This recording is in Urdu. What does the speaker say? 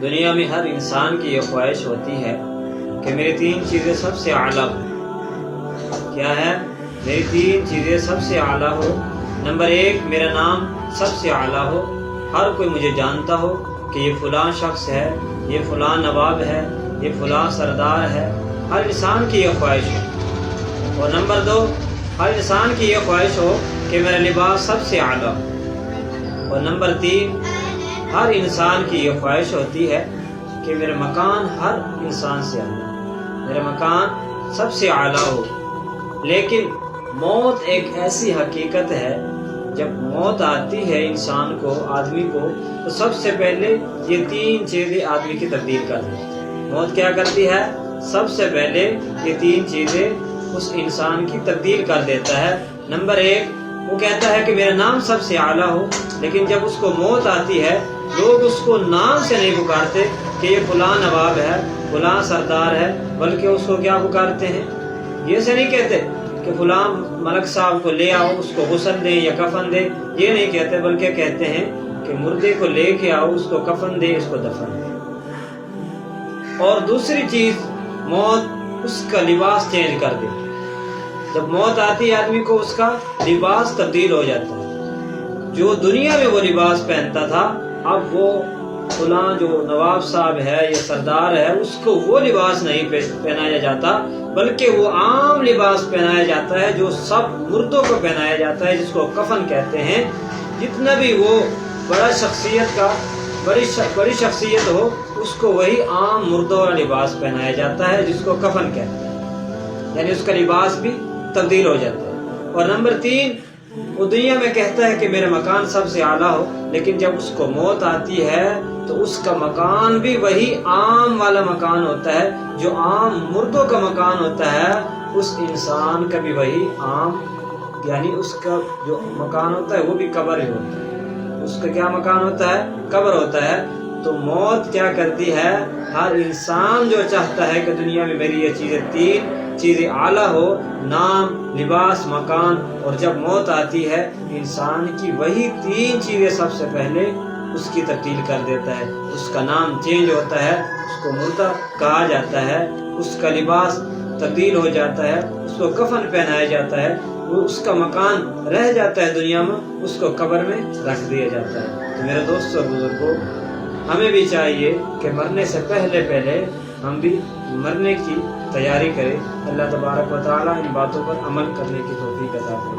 دنیا میں ہر انسان کی یہ خواہش ہوتی ہے کہ میری 3 چیزیں سب سے اعلیٰ ہو۔ کیا ہے؟ میری 3 چیزیں سب سے اعلیٰ ہو۔ نمبر 1، میرا نام سب سے اعلیٰ ہو، ہر کوئی مجھے جانتا ہو کہ یہ فلاں شخص ہے، یہ فلاں نواب ہے، یہ فلاں سردار ہے۔ ہر انسان کی یہ خواہش ہو۔ اور نمبر 2، ہر انسان کی یہ خواہش ہو کہ میرا لباس سب سے اعلیٰ ہو۔ اور نمبر 3، ہر انسان کی یہ خواہش ہوتی ہے کہ میرا مکان ہر انسان سے اعلیٰ ہو، میرا مکان سب سے اعلیٰ ہو۔ لیکن موت ایک ایسی حقیقت ہے، جب موت آتی ہے انسان کو، آدمی کو، تو سب سے پہلے یہ 3 چیزیں آدمی کی تبدیل کر دیتی ہیں۔ موت کیا کرتی ہے؟ سب سے پہلے یہ 3 چیزیں اس انسان کی تبدیل کر دیتا ہے۔ نمبر 1، وہ کہتا ہے کہ میرا نام سب سے اعلیٰ ہو، لیکن جب اس کو موت آتی ہے لوگ اس کو نام سے نہیں پکارتے کہ یہ فلاں نواب ہے، فلاں سردار ہے، بلکہ اس کو کیا پکارتے ہیں؟ یہ سے نہیں کہتے کہ فلاں ملک صاحب کو لے آؤ، اس کو غسل دیں یا کفن دیں، یہ نہیں کہتے، بلکہ کہتے ہیں کہ مردے کو لے کے آؤ، اس کو کفن دے، اس کو دفن دے۔ اور دوسری چیز، موت اس کا لباس چینج کر دیتی ہے۔ جب موت آتی ہے آدمی کو، اس کا لباس تبدیل ہو جاتا ہے۔ جو دنیا میں وہ لباس پہنتا تھا، اب وہ فلاں جو نواب صاحب ہے یا سردار ہے، اس کو وہ لباس نہیں پہنایا جاتا، بلکہ وہ عام لباس پہنایا جاتا ہے جو سب مردوں کو پہنایا جاتا ہے، جس کو کفن کہتے ہیں۔ جتنا بھی وہ بڑی شخصیت ہو، اس کو وہی عام مردوں والا لباس پہنایا جاتا ہے جس کو کفن کہتے ہیں، یعنی اس کا لباس بھی تبدیل ہو جاتا ہے۔ اور نمبر 3، وہ دنیا میں کہتا ہے کہ میرا مکان سب سے اعلیٰ ہو، لیکن جب اس کو موت آتی ہے تو اس کا مکان بھی وہی عام والا مکان ہوتا ہے جو عام مردوں کا مکان ہوتا ہے۔ اس انسان کا بھی وہی عام، یعنی اس کا جو مکان ہوتا ہے وہ بھی قبر ہی ہوتا ہے۔ اس کا کیا مکان ہوتا ہے؟ قبر ہوتا ہے۔ تو موت کیا کرتی ہے؟ ہر انسان جو چاہتا ہے کہ دنیا میں میری یہ 3 چیزیں اعلیٰ ہو، نام، لباس، مکان، اور جب موت آتی ہے انسان کی وہی 3 چیزیں سب سے پہلے اس کی تبدیل کر دیتا ہے۔ اس کا نام چینج ہوتا ہے، اس کو مردہ کہا جاتا ہے، اس کا لباس تبدیل ہو جاتا ہے، اس کو کفن پہنایا جاتا ہے، وہ اس کا مکان رہ جاتا ہے دنیا میں، اس کو قبر میں رکھ دیا جاتا ہے۔ تو میرے دوستوں اور بزرگوں، ہمیں بھی چاہیے کہ مرنے سے پہلے ہم بھی مرنے کی تیاری کریں۔ اللہ تبارک و تعالیٰ ان باتوں پر عمل کرنے کی توفیق عطا فرمائے۔